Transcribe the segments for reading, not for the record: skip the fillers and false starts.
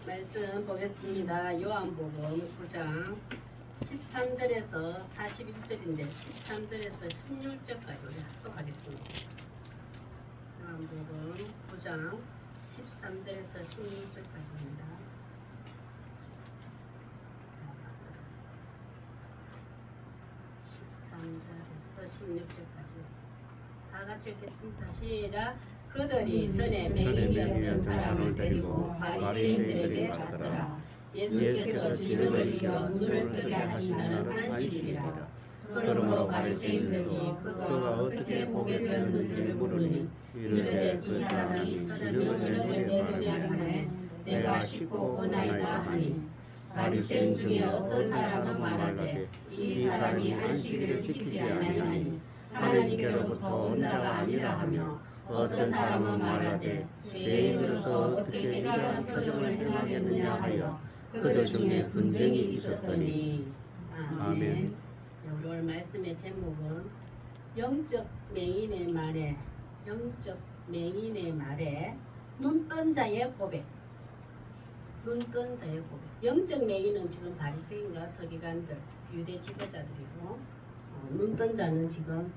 말씀 보겠습니다. 요한복음 9장 13절에서 41절인데 13절에서 16절까지 우리 합독하겠습니다. 요한복음 9장 13절에서 16절까지입니다. 13절에서 16절까지 다 같이 읽겠습니다. 시작. 그들이 전에 맹인이었던 사람을 데리고 바리새인들에게 갔더라. 예수께서 진흙을 이겨 눈을 뜨게 하신 날은 안식일이라. 그러므로 바리새인들이 그가 어떻게 보게 되었는지를 물으니 이르되 그 사람이 진흙을 내게 하매 내가 씻고 오나이다 하니 바리새인 중에 어떤 사람은 말하되 이 사람이 안식일을 지키지 아니하니 하나님께로부터 온 자가 아니라 하며 어떤 사람은 말하되 죄인으로서 어떻게 이러한 표적을 행하겠느냐 하여 그들 중에 분쟁이 있었더니. 아멘. 우리 오늘 말씀의 제목은 영적 맹인의 말에 눈뜬 자의 고백. 눈뜬 자의 고백. 영적 맹인은 지금 바리새인과 서기관들, 유대 지도자들이고, 눈뜬 자는 지금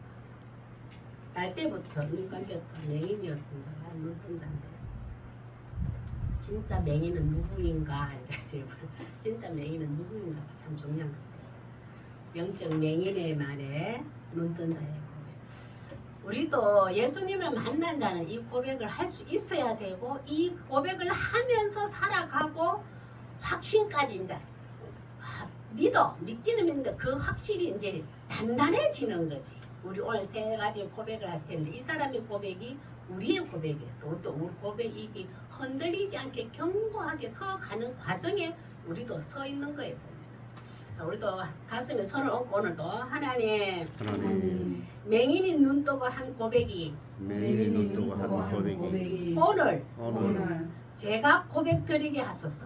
날 때부터 눈 감겼던 맹인이었던 자가 눈뜬 자인데, 진짜 맹인은 누구인가? 진짜 맹인은 누구인가가 참 중요한 건데, 영적 맹인의 말에 눈뜬 자의 고백. 우리도 예수님을 만난 자는 이 고백을 할 수 있어야 되고, 이 고백을 하면서 살아가고 확신까지 이제 믿기는 믿는데 그 확실히 이제 단단해지는 거지. 우리 오늘 세 가지 고백을 할 텐데 이 사람의 고백이 우리의 고백이에요. 또 우리 고백이 흔들리지 않게 견고하게 서가는 과정에 우리도 서 있는 거예요. 자, 우리도 가슴에 손을 얹고 오늘도 하나님 맹인이 눈뜨고 한 고백이 오늘 제가 고백 드리게 하소서.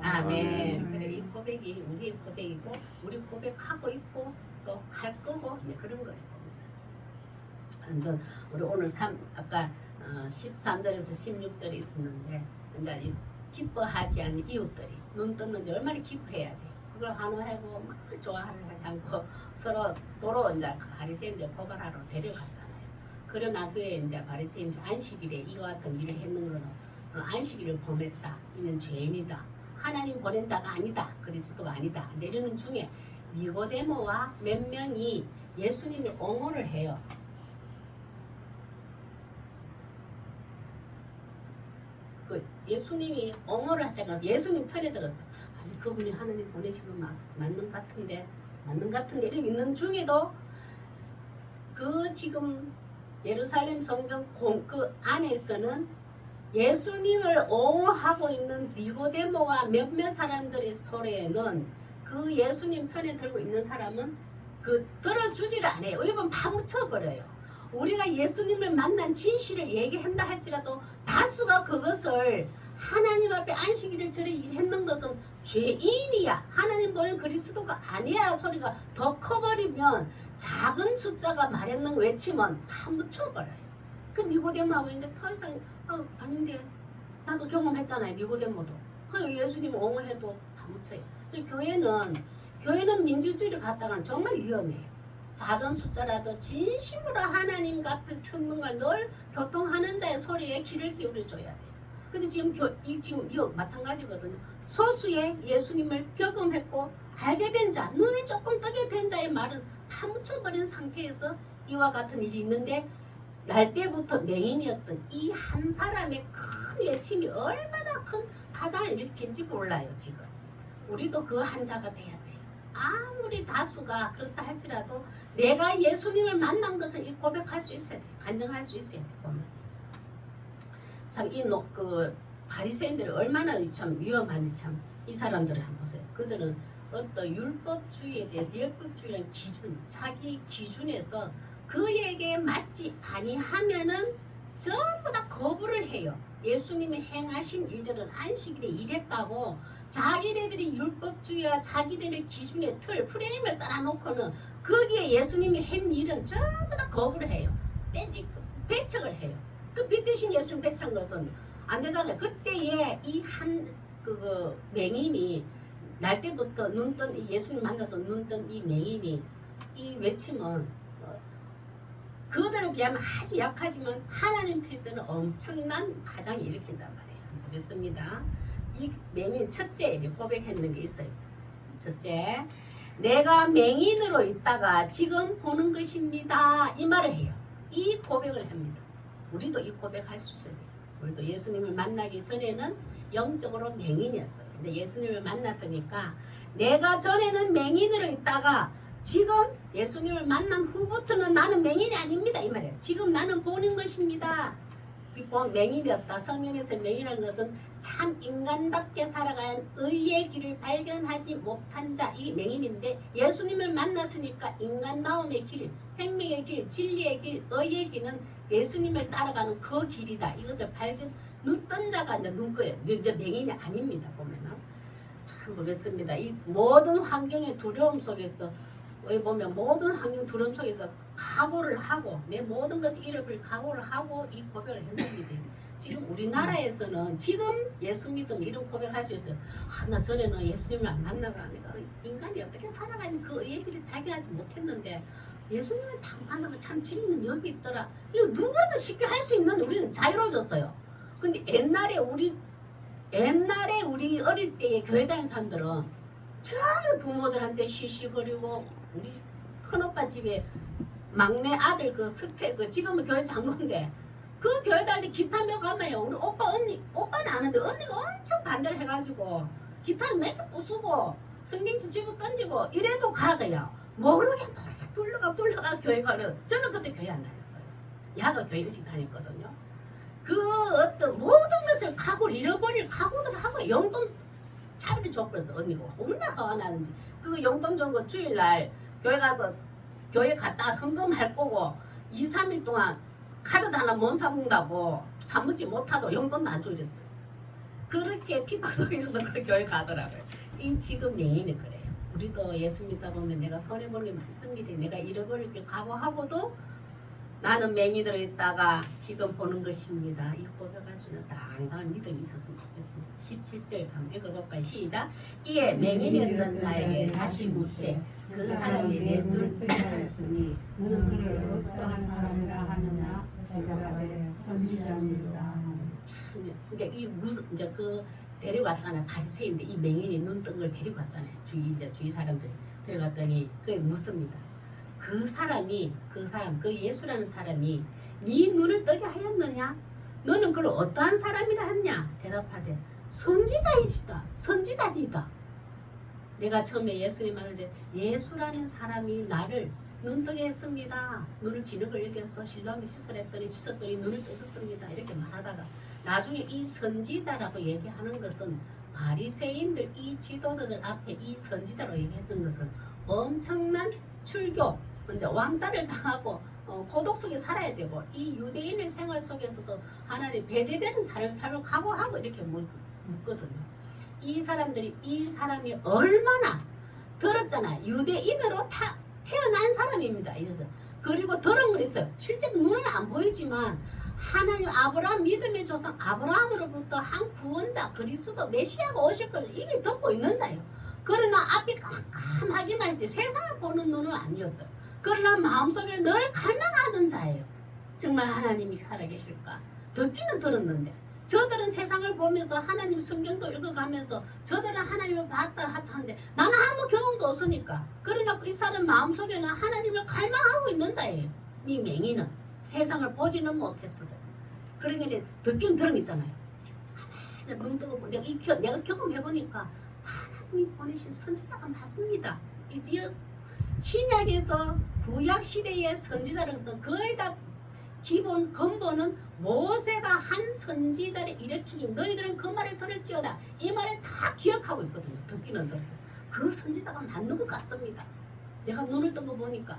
아멘. 그래, 이 고백이 우리의 고백이고 우리 고백하고 있고 또 할 거고 이제 그런 거예요. 우리 오늘 아까 13절에서 16절에 있었는데 이제 기뻐하지 않는 이웃들이 눈 떴는데 얼마나 기뻐해야 돼. 그걸 한호하고 막 좋아하지 않고 서로 도로 이제 바리새인들 고발하러 데려갔잖아요. 그러나 그에 이제 바리새인들 안식일에 이와 같은 일을 했는 거는 안식일을 범했다. 이는 죄인이다. 하나님 보낸 자가 아니다. 그리스도가 아니다. 이제 이러는 중에 니고데모와 몇 명이 예수님을 옹호를 해요. 그 예수님이 옹호를 했다고 해서 예수님 편에 들었어. 아니 그분이 하나님 보내신 거 맞는 같은데 이렇게 있는 중에도 그 지금 예루살렘 성전 그 안에서는 예수님을 옹호하고 있는 니고데모와 몇몇 사람들의 소리에는 그 예수님 편에 들고 있는 사람은 그 들어주지를 않아요. 이번 파묻혀버려요. 우리가 예수님을 만난 진실을 얘기한다 할지라도 다수가 그것을 하나님 앞에 안식일을 저리 일했는 것은 죄인이야. 하나님 보낸 그리스도가 아니야 소리가 더 커버리면 작은 숫자가 말했는 외치면 파묻혀버려요. 그 니고데모하고 이제 더 이상 아닌데 나도 경험했잖아요. 니고데모도 예수님 옹호해도 파묻혀요. 교회는 민주주의를 갖다가는 정말 위험해요. 작은 숫자라도 진심으로 하나님 앞에 섰는 걸 늘 교통하는 자의 소리에 귀를 기울여줘야 돼요. 근데 지금 이거 마찬가지거든요. 소수의 예수님을 경험했고 알게 된 자, 눈을 조금 뜨게 된 자의 말은 파묻혀버린 상태에서 이와 같은 일이 있는데 날 때부터 맹인이었던 이 한 사람의 큰 외침이 얼마나 큰 파장을 일으킨지 몰라요. 지금 우리도 그 한 자가 돼야 돼요. 아무리 다수가 그렇다 할지라도 내가 예수님을 만난 것을 이 고백할 수 있어야 돼. 간증할 수 있어야 돼. 보면 참 그 바리새인들이 얼마나 참 위험한지 참 이 사람들을 한번 보세요. 그들은 어떤 율법주의에 대해서 율법주의라는 기준, 자기 기준에서 그에게 맞지 아니하면은 전부 다 거부를 해요. 예수님이 행하신 일들은 안식일에 일했다고 자기네들이 율법주의와 자기들의 기준의 틀, 프레임을 쌓아놓고는 거기에 예수님이 한 일은 전부 다 거부를 해요. 배척을 해요. 그 빛 대신 예수님 배척한 것은 안 되잖아요. 그때에 이 한 그 맹인이 날 때부터 눈뜬 예수님 만나서 눈뜬 이 맹인이 이 외침은 그들에 비하면 아주 약하지만 하나님 편에서는 엄청난 파장이 일으킨단 말이에요. 그렇습니다. 이 맹인 첫째 고백했는 게 있어요. 첫째, 내가 맹인으로 있다가 지금 보는 것입니다. 이 말을 해요. 이 고백을 합니다. 우리도 이 고백할 수 있어야 돼요. 우리도 예수님을 만나기 전에는 영적으로 맹인이었어요. 근데 예수님을 만났으니까 내가 전에는 맹인으로 있다가 지금 예수님을 만난 후부터는 나는 맹인이 아닙니다. 이 말이에요. 지금 나는 보는 것입니다. 맹인이었다. 성경에서 맹인이라는 것은 참 인간답게 살아가는 의의 길을 발견하지 못한 자, 이 맹인인데 예수님을 만났으니까 인간다움의 길, 생명의 길, 진리의 길, 의의 길은 예수님을 따라가는 그 길이다. 이것을 눈뜬 자가 이제 눈꺼예요. 이제 맹인이 아닙니다. 보면은 참 그렇습니다. 이 모든 환경의 두려움 속에서 보면 모든 환경 두려움 속에서 각오를 하고 내 모든 것을 잃어버릴 각오를 하고 이 고백을 했습니다. 지금 우리나라에서는 지금 예수 믿음 이런 고백할 수 있어요. 나 전에는 예수님을 안 만나가 내가 인간이 어떻게 살아가는 그 얘기를 발견하지 못했는데 예수님을 딱 만나면 참 진리는 여기 있더라. 이거 누구라도 쉽게 할 수 있는 우리는 자유로워졌어요. 근데 옛날에 우리 어릴 때의 교회 다니는 사람들은 전혀 부모들한테 시시거리고 우리 큰오빠 집에 막내 아들 그 석태 지금은 교회 장로인데 그 교회 다닐 때 기타 몇 가면요 우리 오빠는 아는데 언니가 엄청 반대를 해가지고 기타를 몇 개 부수고 성경지 집어 던지고 이래도 가가요 모르게 뚫려가 교회 가는 저는 그때 교회 안 다녔어요. 야가 교회 일찍 다녔거든요. 그 어떤 모든 것을 각오를 잃어버릴 각오들을 하고 용돈 차라리 줘버렸어. 언니가 얼마나 화가 나는지 그 용돈 준 거 주일날 교회 갔다 헌금할 거고 2, 3일 동안 카드도 하나 못 사먹는다고 사먹지 못하도 용돈도 안 줘 이랬어요. 그렇게 핍박 속에서도 그 교회 가더라고요. 이 지금 맹인이 그래요. 우리도 예수 믿다 보면 내가 손해보는 게 많습니다. 내가 잃어버릴 게 각오하고도 나는 맹인으로 있다가 지금 보는 것입니다. 이 고백할 수 있는 당당한 믿음이 있었으면 좋겠습니다. 17절 한번 읽어볼까요? 시작. 이에 맹인이었던 자에게 다시 묻되 그 사람이 내 눈을 뜨게 하였으니 너는 그를 어떠한 사람이라 하느냐? 대답하되 선지자입니다. 참 이제 이 무슨 이제 그 데려갔잖아요. 바리새인데 이 맹인이 눈 뜬 걸 데리고 왔잖아요. 주위 사람들이 데려갔더니 그게 묻습니다. 그 예수라는 사람이 네 눈을 뜨게 하였느냐? 너는 그를 어떠한 사람이라 했냐? 대답하되 선지자이다. 내가 처음에 예수님 말할 예수라는 사람이 나를 눈뜨게 했습니다. 눈을 진흙을 여겨서 실로암에 씻었더니 눈을 뜨셨습니다. 이렇게 말하다가 나중에 이 선지자라고 얘기하는 것은 바리새인들 이 지도자들 앞에 이 선지자로 얘기했던 것은 엄청난 출교 먼저 왕따를 당하고 고독 속에 살아야 되고 이 유대인의 생활 속에서도 하나님 배제되는 삶을 각오하고 이렇게 묻거든요. 이 사람이 얼마나 들었잖아요. 유대인으로 태어난 사람입니다. 그리고 들은 걸 있어요. 실제 눈은 안 보이지만 하나님 아브라함 믿음의 조상 아브라함으로부터 한 구원자 그리스도 메시아가 오실 것을 이미 듣고 있는 자예요. 그러나 앞이 깜깜하기만 했지 세상을 보는 눈은 아니었어요. 그러나 마음속에 늘 갈망하던 자예요. 정말 하나님이 살아계실까? 듣기는 들었는데 저들은 세상을 보면서 하나님 성경도 읽어가면서 저들은 하나님을 봤다 하는데 나는 아무 경험도 없으니까 그러나 이 사람 마음속에는 하나님을 갈망하고 있는 자예요. 이 맹인은 세상을 보지는 못했어도 그러니까 듣기는 들었잖아요. 눈 뜨고 내가 경험해보니까 하나님이 보내신 선지자가 맞습니다. 이제 신약에서 구약 시대의 선지자는 거의 다 기본 근본은 모세가 한 선지자를 일으키니 너희들은 그 말을 들을지어다. 이 말을 다 기억하고 있거든요. 듣기는 들어도 그 선지자가 맞는 것 같습니다. 내가 눈을 뜬 거 보니까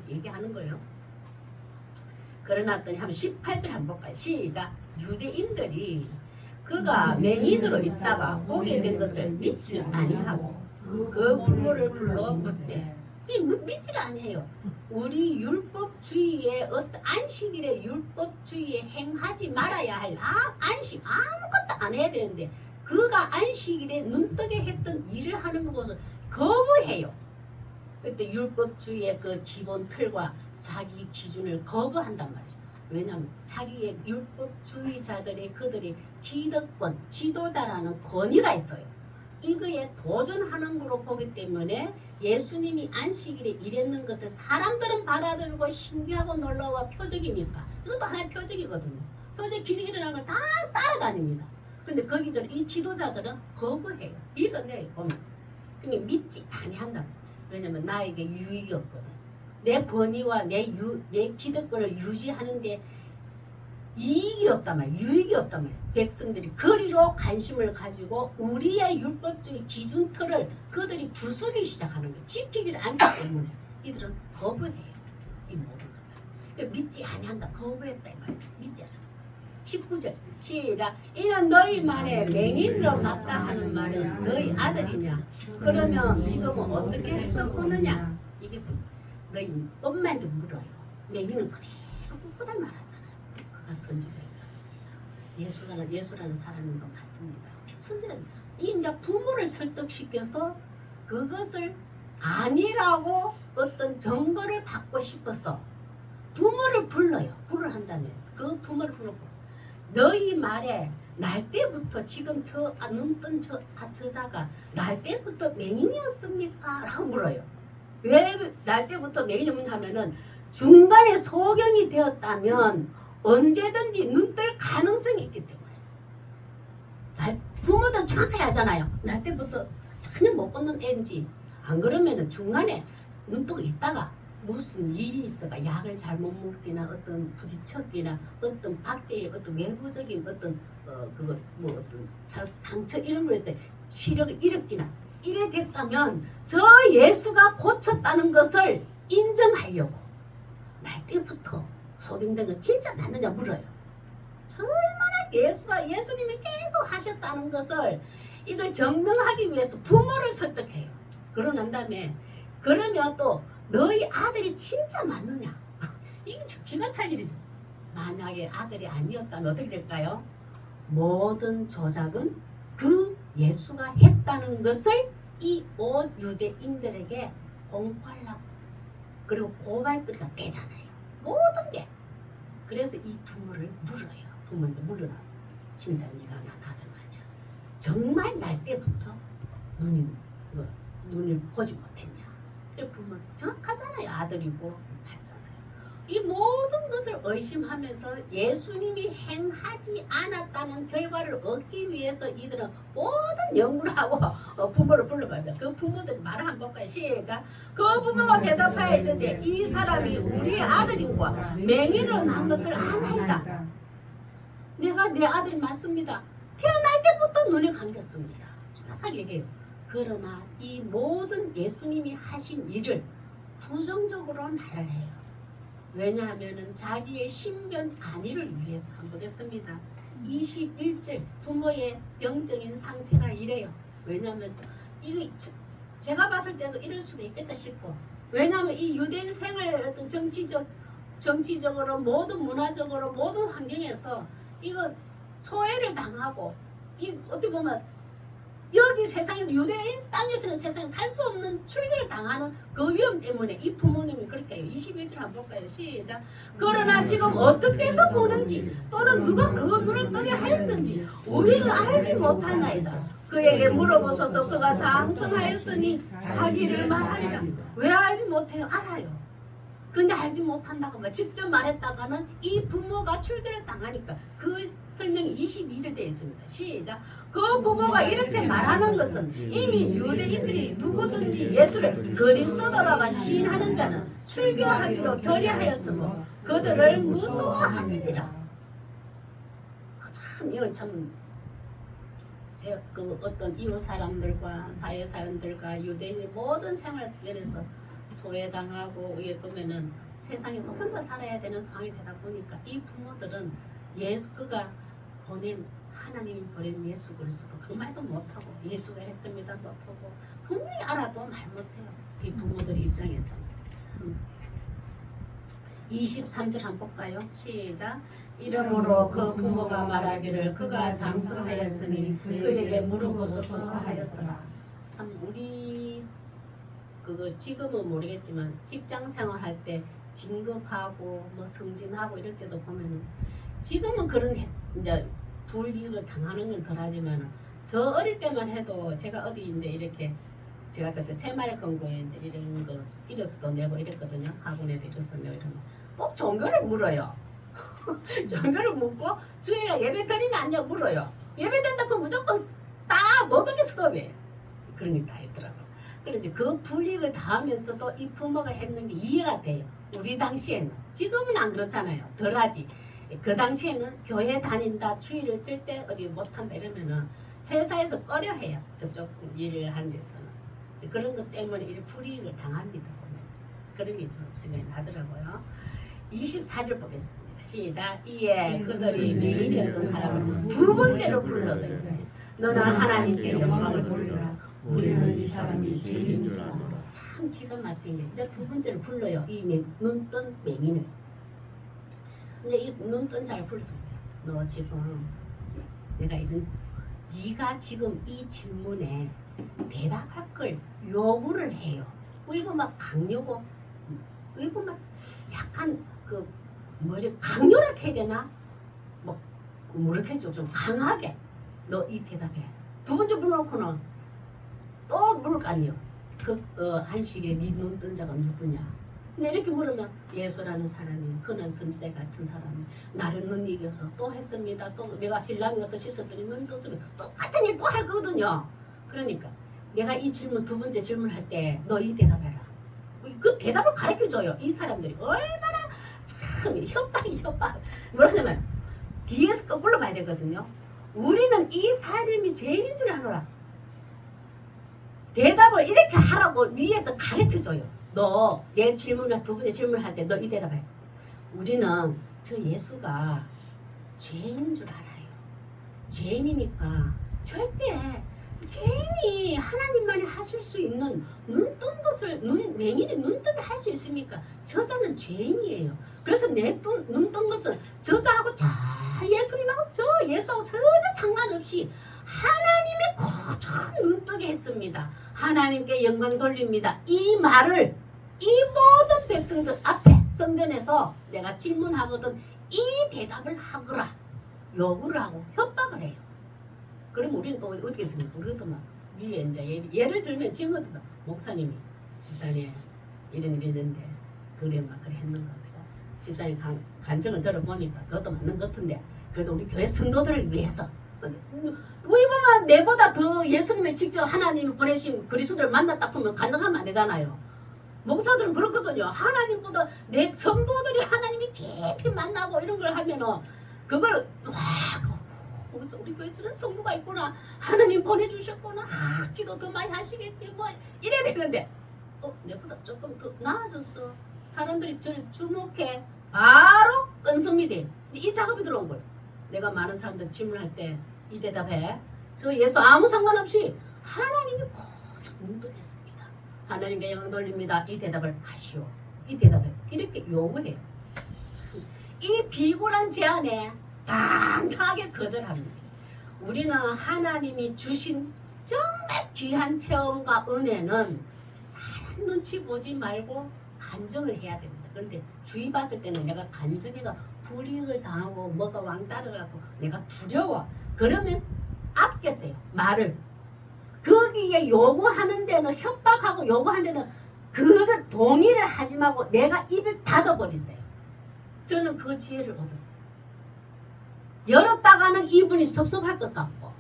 얘기하는 거예요. 그러나 한번 18절 한번 볼까요? 시작. 유대인들이 그가 맹인으로 있다가 보게 된 것을 믿지 아니하고 그 부모를 불러 묻되 믿지를 않아요. 우리 율법주의에 어떤 안식일에 율법주의에 행하지 말아야 할 안식 아무것도 안 해야 되는데 그가 안식일에 눈뜨게 했던 일을 하는 것을 거부해요. 그때 율법주의의 그 기본 틀과 자기 기준을 거부한단 말이에요. 왜냐하면 자기의 율법주의자들이 그들이 기득권, 지도자라는 권위가 있어요. 이거에 도전하는 거로 보기 때문에 예수님이 안식일에 일했는 것을 사람들은 받아들이고 신기하고 놀라워 표적입니까? 이것도 하나의 표적이거든요. 표적 기적이 일어나면 다 따라다닙니다. 근데 거기들 이 지도자들은 거부해요. 밀어내요. 보면. 그러니까 믿지 아니한다. 왜냐면 나에게 유익이 없거든. 내 권위와 내 기득권을 유지하는데 이익이 없단 말이야. 유익이 없단 말이야. 백성들이 거리로 관심을 가지고 우리의 율법주의 기준틀을 그들이 부수기 시작하는 거야. 지키지 않기 때문에 이들은 거부해요. 이 모든 것들. 믿지 아니한다. 거부했다 이 말이야. 믿지 않아. 19절 시작. 이는 너희만의 맹인으로 났다 하는 말은 너희 아들이냐? 그러면 지금은 어떻게 해서 보느냐? 이게 너희 엄마한테 물어요. 맹인은 그대로 꿋꿋하게 말하잖아요. 그가 선지자였습니다. 예수라는 사람인 거 맞습니다. 선지자 이 이제 부모를 설득시켜서 그것을 아니라고 어떤 증거를 받고 싶어서 부모를 불러요. 불을 한다면 그 부모를 불러고 너희 말에 날 때부터 지금 눈뜬 저자가 날 때부터 맹인이었습니까? 라고 물어요. 왜 날 때부터 맹인이었냐 하면은 중간에 소경이 되었다면 언제든지 눈뜰 가능성이 있기 때문에 부모도 정확하게 하잖아요. 날 때부터 전혀 못 걷는 애인지 안 그러면은 중간에 눈뜨고 있다가 무슨 일이 있어가 약을 잘못 먹기나 어떤 부딪혔기나 어떤 밖에 어떤 외부적인 어떤 그거 뭐 어떤 상처 이런 거에 서 치료를 일으키나 이래 됐다면 저 예수가 고쳤다는 것을 인정하려고 날 때부터 소경된 거 진짜 맞느냐 물어요. 얼마나 예수님이 계속 하셨다는 것을 이걸 증명하기 위해서 부모를 설득해요. 그러고 난 다음에 그러면 또 너희 아들이 진짜 맞느냐? 이게 기가 찰 일이죠. 만약에 아들이 아니었다면 어떻게 될까요? 모든 조작은 그 예수가 했다는 것을 이 온 유대인들에게 공포하려고 그리고 고발거리가 되잖아요. 모든 게. 그래서 이 부모를 물어요. 부모한테 물으라. 진짜 네가 난 아들 마냐? 정말 날 때부터 눈을 보지 못했냐? 부모 정확하잖아요. 아들이고 맞잖아요. 이 모든 것을 의심하면서 예수님이 행하지 않았다는 결과를 얻기 위해서 이들은 모든 연구를 하고 부모를 불러봐요. 그 부모들 말을 한번 볼까요? 시작. 그 부모가 대답하여 이르되 이 사람이 우리의 아들인과 맹인으로 난 것을 아나이다. 내가 내 아들이 맞습니다. 태어날 때부터 눈에 감겼습니다. 정확하게 얘기해요. 그러나 이 모든 예수님이 하신 일을 부정적으로 말을 해요. 왜냐하면 자기의 신변 안위를 위해서 한번 보겠습니다. 21절 부모의 병적인 상태가 이래요. 왜냐하면 이거 제가 봤을 때도 이럴 수도 있겠다 싶고 왜냐하면 이 유대인 생활의 어떤 정치적으로 모든 문화적으로 모든 환경에서 이거 소외를 당하고 이 어떻게 보면 여기 세상에서 유대인 땅에서는 세상에 살 수 없는 출교를 당하는 그 위험 때문에 이 부모님이 그렇게 해요. 21절 한번 볼까요? 시작. 그러나 지금 어떻게 해서 보는지 또는 누가 그 눈을 뜨게 하였는지 우리는 알지 못하나이다. 그에게 물어보소서. 그가 장성하였으니 자기를 말하리라. 왜 알지 못해요? 알아요. 근데 알지 못한다고 말 직접 말했다가는 이 부모가 출교를 당하니까 그 설명이 22절 되어 있습니다. 시작. 그 부모가 이렇게 말하는 것은 이미 유대인들이 누구든지 예수를 그리스도라고 시인하는 자는 출교하기로 결의하였으므로 그들을 무서워함이니라. 참 이걸 참 그 어떤 이웃 사람들과 사회 사람들과 유대인의 모든 생활면에서 소외당하고 이게 보면은 세상에서 혼자 살아야 되는 상황이 되다 보니까 이 부모들은 그가 보낸 하나님이 보낸 예수 그리스도 그 말도 못하고 예수가 했습니다 못하고 분명히 알아도 말 못해요. 이 부모들 입장에서. 23절 한번 볼까요? 시작. 이러므로 그 부모가 말하기를 그가 장수하였으니 그에게 물어보소서 하였더라. 참 우리 그거 지금은 모르겠지만 직장 생활할 때 진급하고 뭐 승진하고 이럴 때도 보면은 지금은 그런 이제 불이익을 당하는 건 덜하지만은 저 어릴 때만 해도 제가 어디 이제 이렇게 제가 그때 새마을 금고에 이제 이런 거 이력서도 내고 이랬거든요. 학원에도 이력서 내고 이런 꼭 종교를 물어요. 종교를 묻고 주일에 예배 드리면 안 냐 물어요. 예배 드린다 그러면 무조건 다 모든 게 스톱이에요. 그런 게 다 있더라고요. 그런데 그 불이익을 당하면서도 이 부모가 했는 게 이해가 돼요. 우리 당시에는. 지금은 안 그렇잖아요. 덜하지. 그 당시에는 교회 다닌다, 주일을 찔 때 어디 못한다 이러면은 회사에서 꺼려해요. 저쪽 일을 하는 데서는. 그런 것 때문에 이 불이익을 당합니다. 보면. 그런 게 좀 생각이 나더라고요. 24절 보겠습니다. 시작. 이에 그들이 맹인이었던 사람을 두 번째로 불러들이되 너는 하나님께 영광을 돌리라. 우리는 이 사람이 죄인인 줄 알아. 참 기가 막힌 게 이제 두 번째로 불러요. 이 눈뜬 맹인을. 이제 이 눈뜬 잘 불렀습니다. 너 지금 내가 이런 네가 지금 이 질문에 대답할 걸 요구를 해요. 이거 막 강요고, 이거 막 약간 그 뭐지 강요라 해야 되나? 뭐 이렇게 좀 강하게 너 이 대답해. 두 번째 불러놓고는 또 물을 거 아니에요. 한식에 네 눈뜬 자가 누구냐? 근데 이렇게 물으면 예수라는 사람이 그는 선지자 같은 사람이 나를 눈 이겨서 또 했습니다. 또 내가 신랑이어서 씻었더니 눈 떴으면 똑같은 일 또 할 거거든요. 그러니까 내가 이 질문 두 번째 질문할 때 너 이 대답해라. 그 대답을 가르쳐줘요. 이 사람들이 얼마나 참 협박 뭐라냐면 뒤에서 거꾸로 봐야 되거든요. 우리는 이 사람이 죄인인 줄 아노라. 대답을 이렇게 하라고 위에서 가르쳐줘요. 너 내 질문을 두 번째 질문할 때 너 이 대답해. 우리는 저 예수가 죄인인 줄 알아요. 죄인이니까 절대 죄인이 하나님만이 하실 수 있는 눈뜬 것을 맹인이 눈뜨게 할 수 있습니까? 저자는 죄인이에요. 그래서 내 눈뜬 것은 저자하고 저 예수님하고 저 예수하고 전혀 상관없이 하나님의 고전 눈뜨게 했습니다. 하나님께 영광 돌립니다. 이 말을 이 모든 백성들 앞에 성전에서 내가 질문하거든 이 대답을 하거라 요구를 하고 협박을 해요. 그럼 우리는 또 어떻게 했습니까? 우리도 막 위에 이제 예를 들면 지금 같은 목사님이 집사님 이런 일이 있는데 그래 했는 거 같아요. 집사님 간증을 들어보니까 그것도 맞는 것 같은데 그래도 우리 교회 성도들을 위해서 왜 보면 내보다 더 예수님을 직접 하나님이 보내신 그리스도를 만났다 보면 간증하면 안 되잖아요. 목사들은 그렇거든요. 하나님보다 내 성도들이 하나님이 깊이 만나고 이런 걸 하면은 그걸 와 우리 교회 저런 성도가 있구나. 하나님 보내주셨구나. 기도 더 많이 하시겠지. 뭐 이래야 되는데 내보다 조금 더 나아졌어. 사람들이 저를 주목해. 바로 끊습니다. 이 작업이 들어온 거예요. 내가 많은 사람들 질문할 때 이 대답해. 저 예수 아무 상관없이 하나님이 고작 눈뜨겠습니다. 하나님께 영광 돌립니다. 이 대답을 하시오. 이 대답에 이렇게 요구해요. 이 비굴한 제안에 당당하게 거절합니다. 우리는 하나님이 주신 정말 귀한 체험과 은혜는 사람 눈치 보지 말고 간증을 해야 됩니다. 그런데 주위 봤을 때는 내가 간증해가 불이익을 당하고 뭐가 왕따르라고 내가 두려워. 그러면 아꼈어요. 말을. 거기에 요구하는 데는 협박하고 요구하는 데는 그것을 동의를 하지 말고 내가 입을 닫아버리세요. 저는 그 지혜를 얻었어요. 열었다가는 이분이 섭섭할 것 같고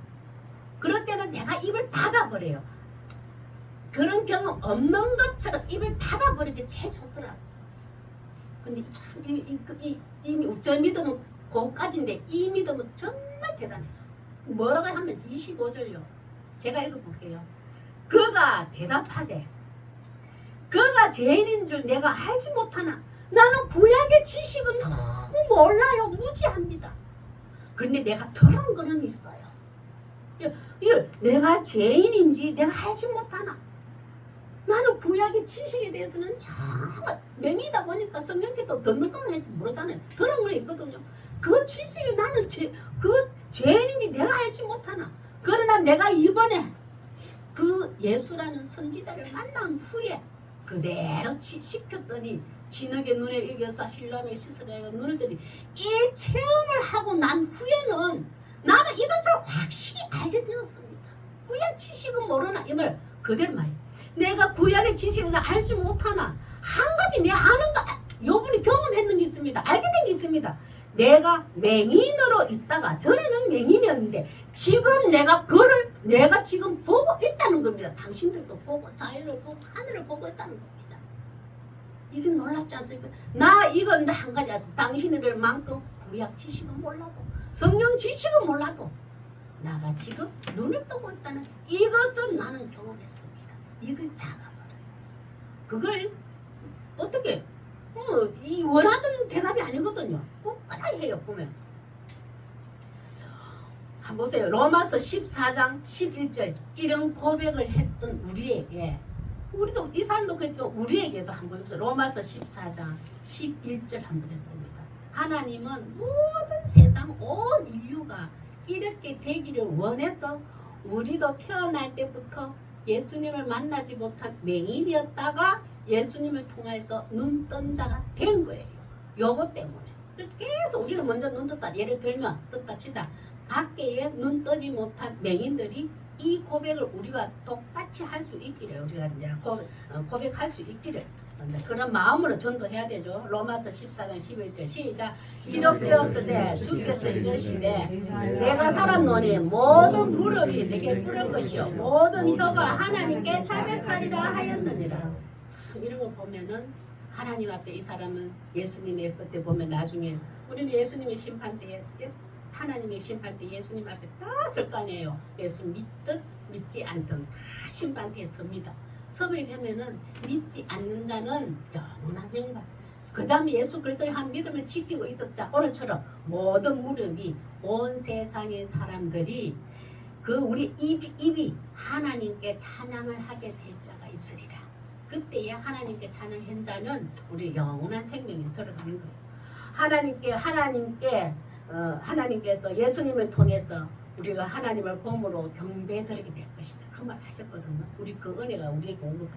그럴 때는 내가 입을 닫아버려요. 그런 경험 없는 것처럼 입을 닫아버리는 게 제일 좋더라고요. 근데 참 이미 저 믿음은 그거까지인데 이 믿음은 정말 대단해요. 뭐라고 하면 25절요. 제가 읽어볼게요. 그가 대답하되 그가 죄인인 줄 내가 알지 못하나 나는 구약의 지식은 너무 몰라요. 무지합니다. 그런데 내가 들은 거는 있어요. 이거 내가 죄인인지 내가 알지 못하나. 나는 구약의 지식에 대해서는 정말 맹이다 보니까 성경책도 듣는 것만 했지 모르잖아요. 들은 건 있거든요. 그 지식이 나는 그 죄인인지 내가 알지 못하나. 그러나 내가 이번에 그 예수라는 선지자를 만난 후에 그대로 시켰더니 진흙의 눈에 익어서 실람의 시스라가 눈을 뜨니 이 체험을 하고 난 후에는 나는 이것을 확실히 알게 되었습니다. 구약 지식은 모르나 이 말 그대로 말이에요. 내가 구약의 지식에서 알지 못하나 한 가지 내 아는 거 요번에 경험했는 게 있습니다. 알게 된 게 있습니다. 내가 맹인으로 있다가 전에는 맹인이었는데 지금 내가 그를 내가 지금 보고 있다는 겁니다. 당신들도 보고 자연을 보고 하늘을 보고 있다는 겁니다. 이게 놀랍지 않습니까? 나 이건 이제 한 가지 아세요. 당신들만큼 구약 지식은 몰라도 성령 지식은 몰라도 나가 지금 눈을 뜨고 있다는 이것은 나는 경험했습니다. 이걸 잡아버려요. 그걸 어떻게 이 원하던 대답이 아니거든요. 꿋꿋하게 해요. 보면 한번 보세요. 로마서 14장 11절 이런 고백을 했던 우리에게 우리도 이 사람도 그랬지만 우리에게도 한번 해보세요. 로마서 14장 11절 한번 했습니다. 하나님은 모든 세상 온 인류가 이렇게 되기를 원해서 우리도 태어날 때부터 예수님을 만나지 못한 맹인이었다가 예수님을 통해서 눈 뜬 자가 된 거예요. 요거 때문에 계속 우리는 먼저 눈 떴다. 예를 들면 떴다 치다 밖에 눈 뜨지 못한 맹인들이 이 고백을 우리가 똑같이 할 수 있기를 우리가 이제 고백할 수 있기를 그런 마음으로 전도해야 되죠. 로마서 14장 11절 시작. 기록되었으되 주께서 이르시되 내가 살았노니 모든 무릎이 내게 꿇을 것이요 모든 혀가 하나님께 자백하리라 하였느니라. 참 이런 거 보면은 하나님 앞에 이 사람은 예수님의 그때 보면 나중에 우리는 예수님의 심판 때에 하나님의 심판 때 예수님 앞에 다 설 거 아니에요. 예수 믿든 믿지 않든 다 심판대에 섭니다. 서게 되면은 믿지 않는 자는 영원한 명반. 그 다음에 예수 그리스도의 한 믿음을 지키고 있었자 오늘처럼 모든 무릎이 온 세상의 사람들이 그 우리 입이 하나님께 찬양을 하게 될 자가 있으리라. 그때에 하나님께 찬양한 자는 우리 영원한 생명이 들어가는 거예요. 하나님께서 예수님을 통해서 우리가 하나님을 봄으로 경배에 드리게 될 것이다. 그 말 하셨거든요. 우리 그 은혜가 우리에게 온 것다.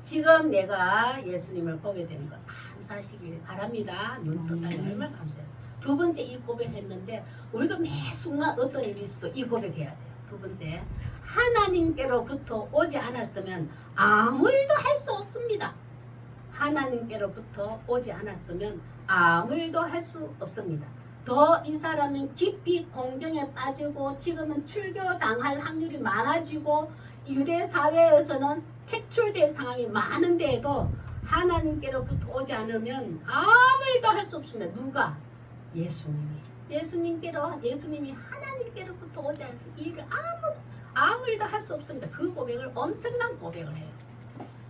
지금 내가 예수님을 보게 된 것 감사하시길 바랍니다. 눈 떴다니 얼마나 감사해요. 두 번째 이 고백했는데 우리도 매 순간 어떤 일이 있어도 이 고백해야 돼요. 두 번째 하나님께로부터 오지 않았으면 아무 일도 할 수 없습니다. 하나님께로부터 오지 않았으면 아무 일도 할 수 없습니다. 더 이 사람은 깊이 공경에 빠지고 지금은 출교당할 확률이 많아지고 유대 사회에서는 퇴출될 상황이 많은데도 하나님께로부터 오지 않으면 아무 일도 할 수 없습니다. 누가? 예수님이 하나님께로부터 오지 않으면 일을 아무 일도 할 수 없습니다. 그 고백을 엄청난 고백을 해요.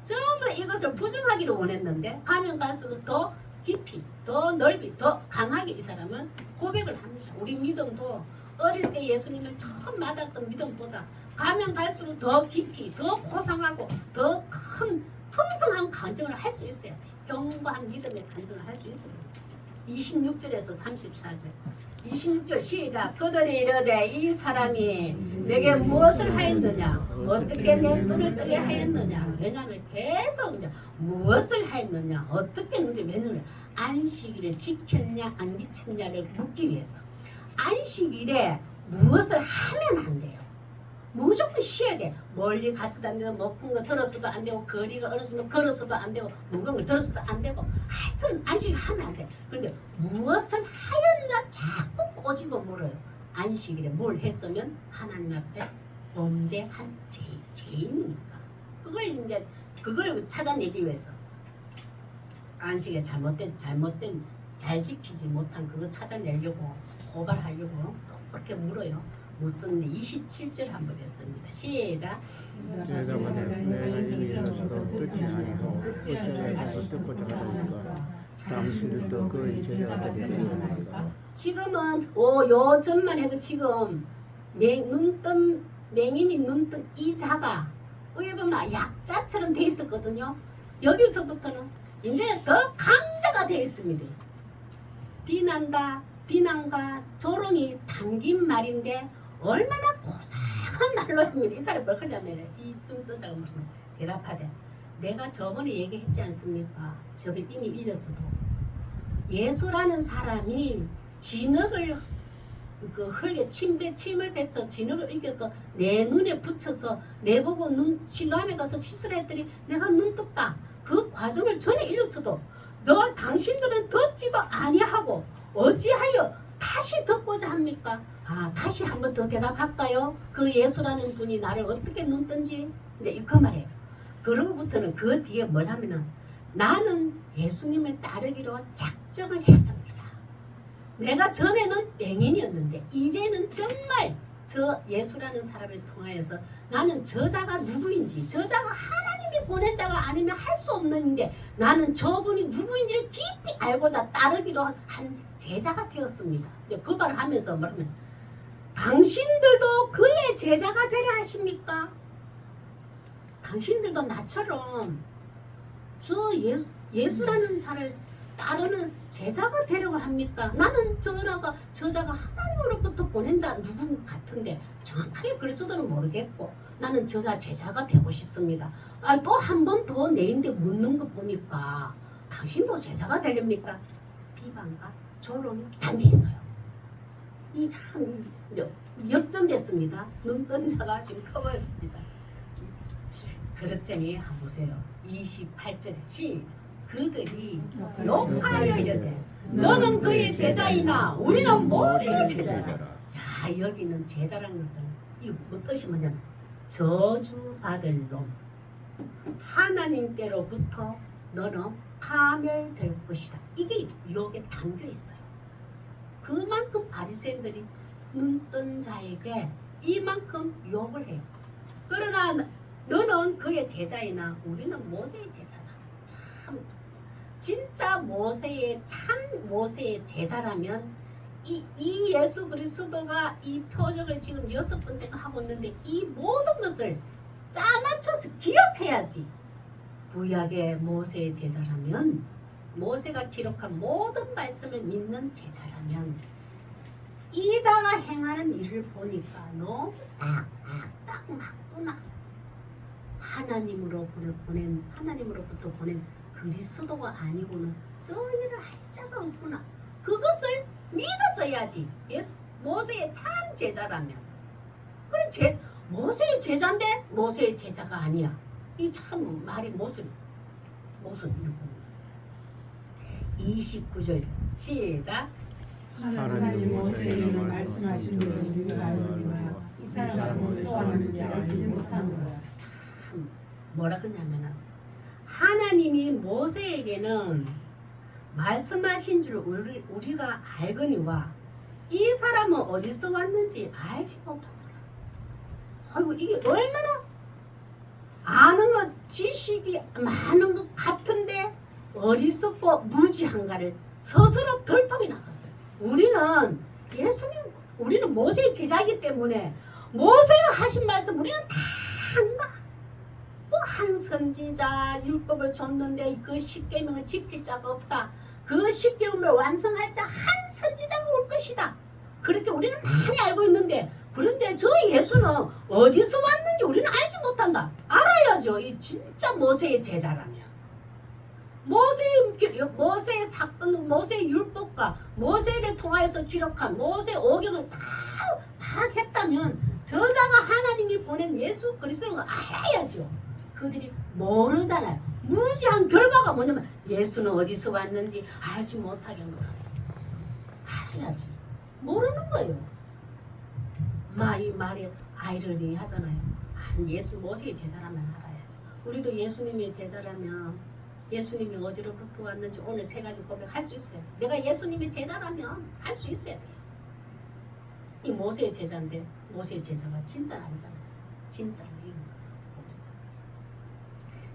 전부 이것을 부정하기를 원했는데 가면 갈수록 더 깊이, 더 넓이, 더 강하게 이 사람은 고백을 합니다. 우리 믿음도 어릴 때 예수님을 처음 맞았던 믿음보다 가면 갈수록 더 깊이, 더 고상하고 더 큰 풍성한 간증을 할 수 있어야 돼. 견고한 믿음의 간증을 할 수 있어야 돼. 26절에서 34절 26절 시작. 그들이 이르되 이 사람이 내게 무엇을 하였느냐 어떻게 내 눈을 뜨게 하였느냐. 왜냐하면 계속 이제 무엇을 하였느냐 어떻게 했는지 왜냐하면 안식일을 지켰냐 안 지켰냐를 묻기 위해서. 안식일에 무엇을 하면 안 돼요. 무조건 쉬어야 돼. 멀리 가서도 안 되고 높은 거 들어서도 안 되고 거리가 어려서도 걸어서도 안 되고 무거운 거 들어서도 안 되고 하여튼 안식을 하면 안 돼. 그런데 무엇을 하였나 자꾸 꼬집어 물어요. 안식일에 뭘 했으면 하나님 앞에 범죄한 죄인이니까. 그걸 찾아내기 위해서 안식에 잘못된 잘 지키지 못한 그거 찾아내려고 고발하려고 또 그렇게 물어요. 무슨 27절 한번 했습니다. 시작. 대답하되 내가 이르기로서도 듣지 아니하고 어쩌자 듣고자 하니까 당신들도 그의 제자가 되려고 할까? 지금은 요즘만 해도 지금 맹인이 눈뜬 이 자가 어떻게 보면 약자처럼 돼 있었거든요. 여기서부터는 이제 더 강자가 돼 있습니다. 비난과 조롱이 담긴 말인데 얼마나 고상한 말로 합니다. 이 사람이 뭘 하냐면 이 눈뜬 자가 무슨 대답하되 내가 저번에 얘기했지 않습니까? 저번에 이미 읽었어도 예수라는 사람이 진흙을 그 흙에 침을 뱉어 진흙을 이겨서 내 눈에 붙여서 내보고 실로암에 가서 씻으라 했더니 내가 눈 떴다. 그 과정을 전에 읽었어도 당신들은 듣지도 아니하고 어찌하여 다시 듣고자 합니까? 다시 한번 더 대답할까요? 그 예수라는 분이 나를 어떻게 눈 뜬지 이제 그 말이에요. 그러고부터는 그 뒤에 뭘 하면은 나는 예수님을 따르기로 작정을 했습니다. 내가 전에는 맹인이었는데 이제는 정말 저 예수라는 사람을 통하여서 나는 저자가 누구인지 저자가 하나님이 보낸 자가 아니면 할 수 없는 일인데 나는 저분이 누구인지를 깊이 알고자 따르기로 한 제자가 되었습니다. 이제 그 말을 하면서 뭐라면 당신들도 그의 제자가 되려 하십니까? 당신들도 나처럼 저 예수라는 사람을 따르는 제자가 되려고 합니까? 나는 저자가 하나님으로부터 보낸 자 누군 것 같은데 정확하게 그리스도는 모르겠고 나는 저자 제자가 되고 싶습니다. 또 한 번 더 내인데 묻는 거 보니까 당신도 제자가 되렵니까? 비방과 조롱이 담겨 있어요. 이 참 역전됐습니다. 눈뜬 자가 지금 커버였습니다. 그렇더니 한번 보세요. 28절에 시작. 그들이 욕하려 이르되 너는 그의 제자이나 우리는 모세의 제자라. 야, 여기는 제자라는 것은 이 뜻이 뭐냐면 저주받을 놈, 하나님께로부터 너는 파멸될 것이다. 이게 유혹에 담겨 있어요. 그만큼 바리새인들이 눈뜬 자에게 이만큼 유혹을 해요. 그러나 너는 그의 제자이나 우리는 모세의 제자다. 참 진짜 모세의 제자라면 이 예수 그리스도가 이 표적을 지금 6번째가 하고 있는데 이 모든 것을 짜맞춰서 기억해야지. 구약의 모세의 제자라면 모세가 기록한 모든 말씀을 믿는 제자라면 이 자가 행하는 일을 보니까 너무 딱 맞구나. 하나님으로부터 보낸 그리스도가 아니고는 저 일을 할 자가 없구나. 그것을 믿어줘야지. 모세의 참 제자라면. 그래 모세의 제자인데 모세의 제자가 아니야. 이 참 말이 모순 29절 시작. 하나님 모세에게 말씀하신 대로 우리가 알거니와 이 사람은 소원하는지 알지 못하노라. 참 뭐라 그러냐면은 하나님이 모세에게는 말씀하신 줄 우리가 알거니와 이 사람은 어디서 왔는지 알지 못하노라. 아이고 이게 얼마나 아는 것 지식이 많은 것 같은데 어리석고 무지한가를 스스로 덜통이 나갔어요. 우리는 모세의 제자이기 때문에 모세가 하신 말씀 우리는 다 한다. 한 선지자 율법을 줬는데 그 십계명을 지킬 자가 없다. 그 십계명을 완성할 자 한 선지자가 올 것이다. 그렇게 우리는 많이 알고 있는데 그런데 저 예수는 어디서 왔는지 우리는 알지 못한다. 알아야죠. 이 진짜 모세의 제자라면. 모세의 사건, 모세의 율법과 모세를 통하여서 기록한 모세 오경을 다 파악했다면 저자가 하나님이 보낸 예수 그리스도를 알아야죠. 그들이 모르잖아요. 무지한 결과가 뭐냐면 예수는 어디서 왔는지 알지 못하겠노라. 알아야지. 모르는 거예요. 이 말이 아이러니하잖아요. 예수 모세의 제자라면 알아야지. 우리도 예수님의 제자라면 예수님이 어디로부터 왔는지 오늘 3가지 고백할 수 있어야 돼. 내가 예수님의 제자라면 할 수 있어야 돼. 이 모세의 제자인데 모세의 제자가 진짜 아니잖아요. 진짜.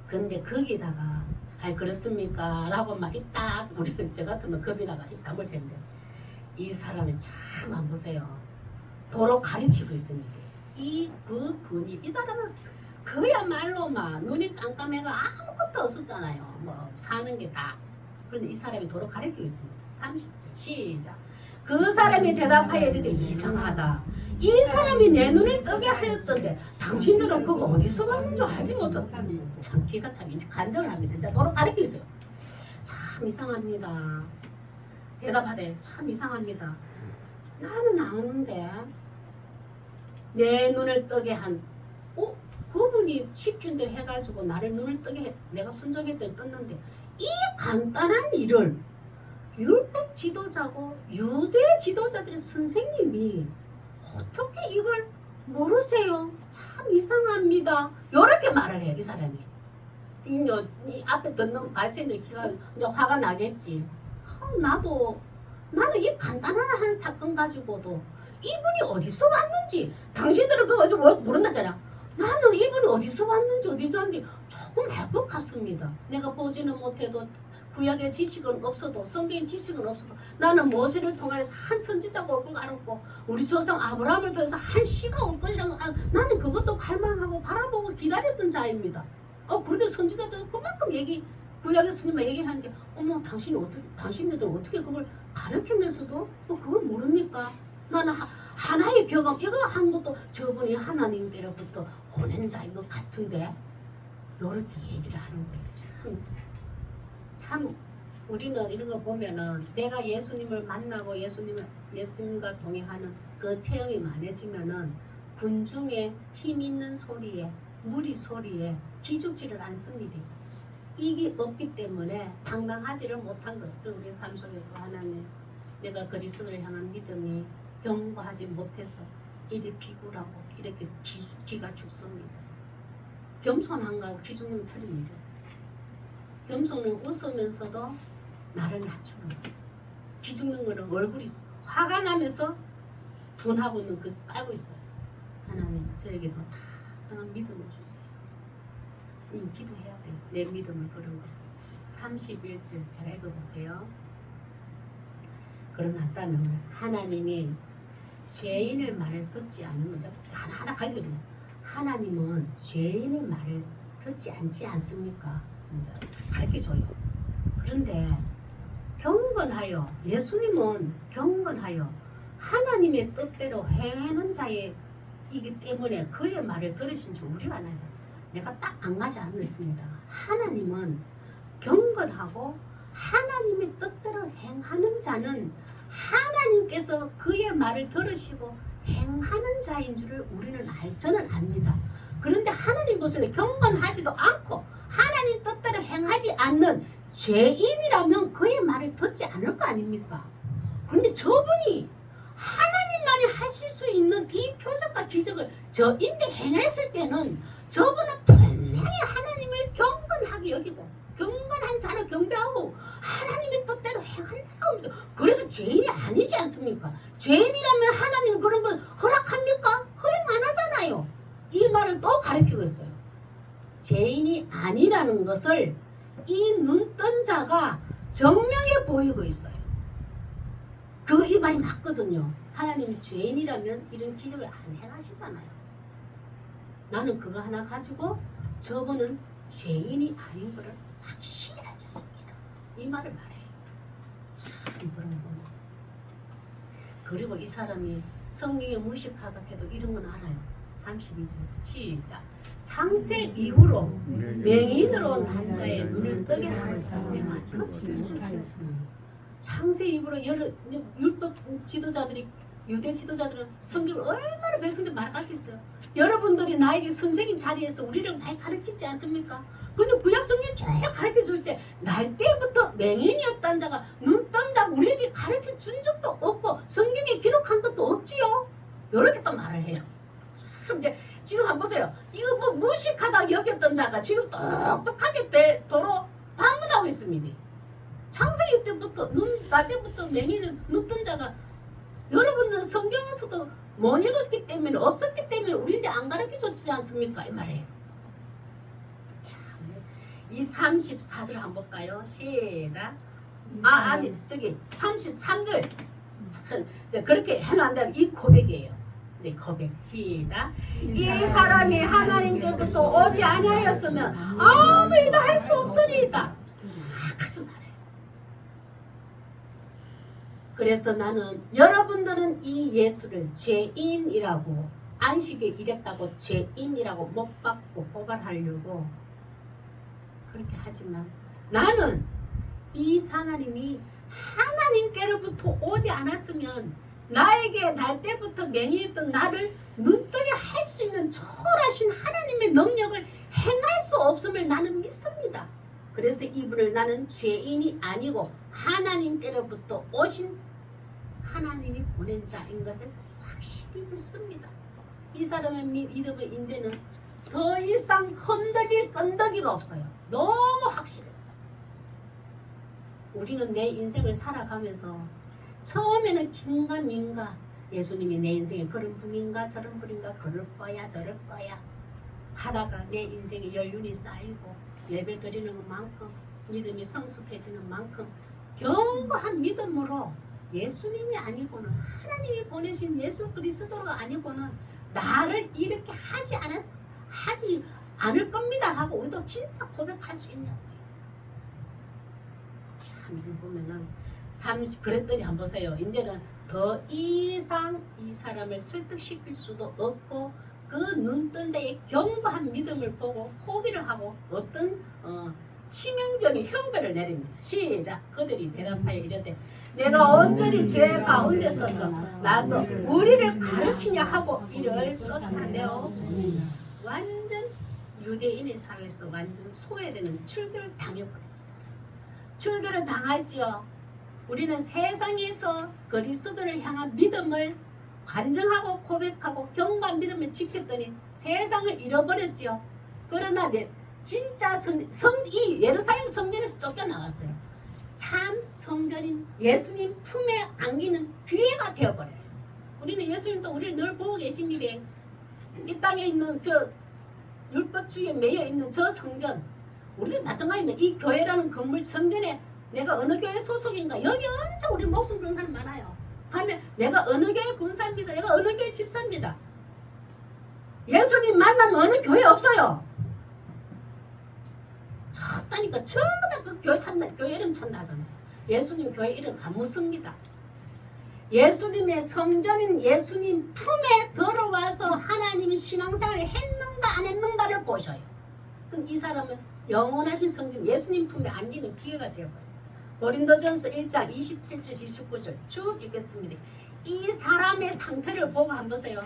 그런데 거기다가 아이 그렇습니까? 라고 막 입딱 우리는 저 같으면 겁이 나가 입 다물 텐데 이 사람이 참 안 보세요. 도로 가르치고 있습니다. 그 근이 이 사람은 그야말로 막 눈이 깜깜해가 아무것도 없었잖아요. 뭐 사는 게 다. 그런데 이 사람이 도로 가르치고 있습니다. 30절 시작. 그 사람이 대답하여 이르되 이상하다. 이 사람이 내 눈을 뜨게 하였던데 당신들은 그거 어디서 봤는 줄 알지 못한. 참 기가 참 이제 간절을 합니다. 일단 도로 가르치고 있어요. 참 이상합니다. 대답하되 참 이상합니다. 나는 아는데 내 눈을 뜨게 한 그분이 시킨 대로 해가지고 나를 눈을 뜨게 해, 내가 순종했더니 떴는데 이 간단한 일을 율법 지도자고 유대 지도자들의 선생님이 어떻게 이걸 모르세요? 참 이상합니다. 이렇게 말을 해요. 이 사람이. 이 앞에 듣는 말씀들 기가 이제 화가 나겠지. 나는 이 간단한 한 사건 가지고도 이분이 어디서 왔는지 당신들은 그거 어디서 모른다잖아. 나는 이분이 어디서 왔는지 어디서 왔는지 조금 알 것 같습니다. 내가 보지는 못해도 구약의 지식은 없어도 성경의 지식은 없어도 나는 모세를 통해서 한 선지자가 올 걸 알았고 우리 조상 아브라함을 통해서 한 씨가 올 것이라는 나는 그것도 갈망하고 바라보고 기다렸던 자입니다. 그런데 선지자들은 그만큼 구약의 스님만 얘기하는데 어머 당신들은 어떻게 그걸 가르치면서도 그걸 모릅니까? 나는 하나의 경험 이거 한 것도 저분이 하나님께로부터 보낸 자인 것 같은데 이렇게 얘기를 하는 거예요. 참 우리는 이런 거 보면은 내가 예수님을 만나고 예수님과 동행하는 그 체험이 많아지면은 군중의 힘 있는 소리에 무리 소리에 기죽지를 않습니다. 이게 없기 때문에 당당하지를 못한 것들 우리 삶 속에서 하나님 내가 그리스도를 향한 믿음이 견고하지 못해서 이리 비굴하고 이렇게 기가 죽습니다. 겸손한가 기죽는 틀립니다. 겸손은 웃으면서도 나를 낮추는 기죽는 거는 얼굴이 화가 나면서 분하고 있는 그 깔고 있어요. 하나님 저에게도 당당한 믿음을 주세요. 기도해야 돼요. 내 믿음을 그런 거. 31절 잘 읽어볼게요. 그러났다면 하나님이 죄인의 말을 듣지 않으면 하나하나 가르쳐줘요. 하나님은 죄인의 말을 듣지 않지 않습니까? 이제 가르쳐줘요. 그런데 경건하여 예수님은 경건하여 하나님의 뜻대로 행하는 자이기 때문에 그의 말을 들으신 줄 우리가 알아야 돼요. 내가 딱 안 가지 않습니다. 하나님은 경건하고 하나님의 뜻대로 행하는 자는 하나님께서 그의 말을 들으시고 행하는 자인 줄을 우리는 저는 압니다. 그런데 하나님 보시기에 경건하지도 않고 하나님 뜻대로 행하지 않는 죄인이라면 그의 말을 듣지 않을 거 아닙니까? 그런데 저분이 하나님만이 하실 수 있는 이 표적과 기적을 저인데 행했을 때는 저분은 분명히 하나님을 경건하게 여기고 경건한 자를 경배하고 하나님의 뜻대로 행한 자가 없어요. 그래서 죄인이 아니지 않습니까? 죄인이라면 하나님 그런 걸 허락합니까? 허용 안 하잖아요. 이 말을 또 가르치고 있어요. 죄인이 아니라는 것을 이 눈뜬 자가 정명해 보이고 있어요. 이 말이 맞거든요. 하나님이 죄인이라면 이런 기적을 안 행하시잖아요. 나는 그거 하나 가지고 저분은 죄인이 아닌 것을 확실히 알겠습니다. 이 말을 말해요. 참 그런 거. 그리고 이 사람이 성경에 무식하다 해도 이런 건 알아요. 32절 시작. 창세 이후로 맹인으로 난 자의 눈을 뜨게 하였다. 내가 터치를 못하였습니다. 창세 이후로 율법 지도자들이 유대 지도자들은 성경을 얼마나 백성들 많이 가르쳤어요. 여러분들이 나에게 선생님 자리에서 우리를 많이 가르치지 않습니까? 근데 구약 성경 쭉 가르쳐줄 때 날 때부터 맹인이었던 자가 눈 뜬 자가 우리에게 가르쳐 준 적도 없고 성경에 기록한 것도 없지요. 이렇게 또 말을 해요. 이제 지금 한번 보세요. 이거 뭐 무식하다 여겼던 자가 지금 똑똑하게 도로 방문하고 있습니다. 창세기 때부터 날 때부터 맹인은 눈 뜬 자가 여러분은 성경에서도 못 읽었기 때문에 없었기 때문에 우리한테 안 가르쳐줬지 않습니까? 이 말이에요. 참 이 34절 한번 볼까요? 시작. 아니 저기 33절. 그렇게 해놓는다면 이 고백이에요. 이제 고백 시작. 이 사람이 하나님께부터 오지 아니하였으면 아무 일도 할 수 없으리이다. 정확하게 말해요. 그래서 나는 여러분들은 이 예수를 죄인이라고 안식에 이랬다고 죄인이라고 못 받고 고발하려고 그렇게 하지만 나는 이 하나님이 하나님께로부터 오지 않았으면 나에게 날 때부터 맹인했던 나를 눈뜨게 할 수 있는 초월하신 하나님의 능력을 행할 수 없음을 나는 믿습니다. 그래서 이분을 나는 죄인이 아니고 하나님께로부터 오신 하나님이 보낸 자인 것을 확실히 믿습니다. 이 사람의 믿음은 이제는 더 이상 흔들릴 끈덕이가 없어요. 너무 확실했어요. 우리는 내 인생을 살아가면서 처음에는 긴가민가 예수님이 내 인생에 그런 분인가 저런 분인가 그럴 거야 저럴 거야 하다가 내 인생에 연륜이 쌓이고 예배 드리는 만큼 믿음이 성숙해지는 만큼 견고한 믿음으로 예수님이 아니고는 하나님이 보내신 예수 그리스도가 아니고는 나를 이렇게 하지 않을 겁니다 하고 우리도 진짜 고백할 수 있냐고요. 참 이거 보면은 그랬더니 한번 보세요. 이제는 더 이상 이 사람을 설득시킬 수도 없고 그 눈뜬 자의 견고한 믿음을 보고 포기를 하고 어떤 치명적인 형벌을 내립니다. 시작. 그들이 대답하여 이르되 내가 온전히 죄 가운데 서서 나서 우리를 가르치냐 하고 이를 쫓아내어 완전 유대인의 사회에서 완전 소외되는 출교를 당해버렸어요. 출교를 당했지요. 우리는 세상에서 그리스도를 향한 믿음을 간증하고 고백하고 견고한 믿음을 지켰더니 세상을 잃어버렸지요. 그러나 진짜 이 예루살렘 성전에서 쫓겨나갔어요. 참 성전인 예수님 품에 안기는 기회가 되어버려요. 우리는 예수님도 우리를 늘 보고 계십니다. 이 땅에 있는 저 율법주의에 매여 있는 저 성전, 우리도 마찬가지입니다. 이 교회라는 건물 성전에 내가 어느 교회 소속인가 여기 엄청 우리 목숨 그런 사람 많아요. 가면 내가 어느 교회 군사입니다. 내가 어느 교회 집사입니다. 예수님 만나면 어느 교회 없어요. 없다니까 전부 다 그 교회 찾나 교회 이름 찾나잖아요. 예수님 교회 이름 안 묻습니다. 예수님의 성전인 예수님 품에 들어와서 하나님이 신앙생활을 했는가 안 했는가를 보셔요. 그럼 이 사람은 영원하신 성전 예수님 품에 안기는 기회가 되어버려요. 고린도전서 1장 27절 29절 쭉 읽겠습니다. 이 사람의 상태를 보고 한번 보세요.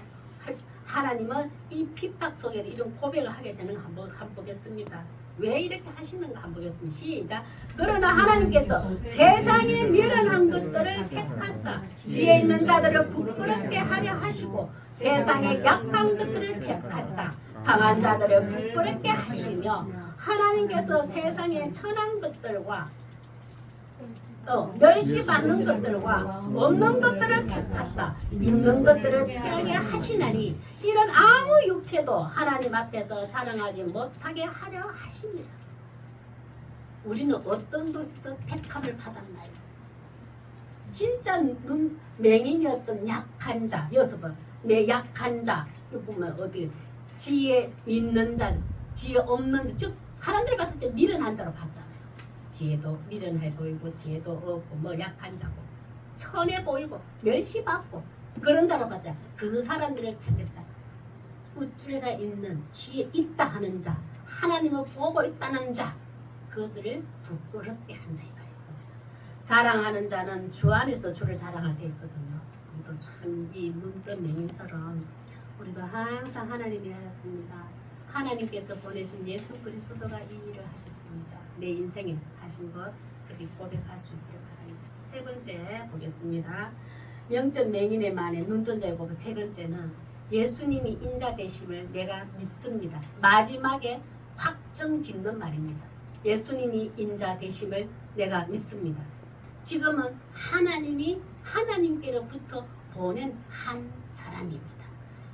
하나님은 이 핍박 속에도 이런 고백을 하게 되는 거 한번 보겠습니다. 왜 이렇게 하시는가 한번 보겠습니다. 시작. 그러나 하나님께서 세상에 미련한 것들을 택하사 지혜 있는 자들을 부끄럽게 하려 하시고 세상에 약한 것들을 택하사 강한 자들을 부끄럽게 하시며 하나님께서 세상에 천한 것들과 멸시받는 것들과 없는 것들을 택하사 있는 것들을 빼게 하시나니 이런 아무 육체도 하나님 앞에서 자랑하지 못하게 하려 하십니다. 우리는 어떤 것에서 택함을 받았나요? 진짜 맹인이었던 약한 자, 여기서 봐. 내 약한 자, 여기 보면 어디 지혜 있는 자, 지혜 없는 자, 즉 사람들 봤을 때 미련한 자로 봤잖아요. 지혜도 미련해 보이고 지혜도 없고 뭐 약한 자고 천해 보이고 멸시받고 그런 자로 봤자 그 사람들을 택했자 우쭐가 있는 지혜 있다 하는 자 하나님을 보고 있다는 자 그들을 부끄럽게 한다 이 말이에요. 자랑하는 자는 주 안에서 주를 자랑할 때 있거든요. 우리도 참 이 눈뜬 맹인처럼 우리도 항상 하나님이 하셨습니다. 하나님께서 보내신 예수 그리스도가 이 일을 하셨습니다. 내 인생에 하신 것 그렇게 고백할 수 있기를 바랍니다. 세 번째 보겠습니다. 영적 맹인의 만에 눈뜬 자의 고백 세 번째는 예수님이 인자 되심을 내가 믿습니다. 마지막에 확정 짓는 말입니다. 예수님이 인자 되심을 내가 믿습니다. 지금은 하나님이 하나님께로부터 보낸 한 사람입니다.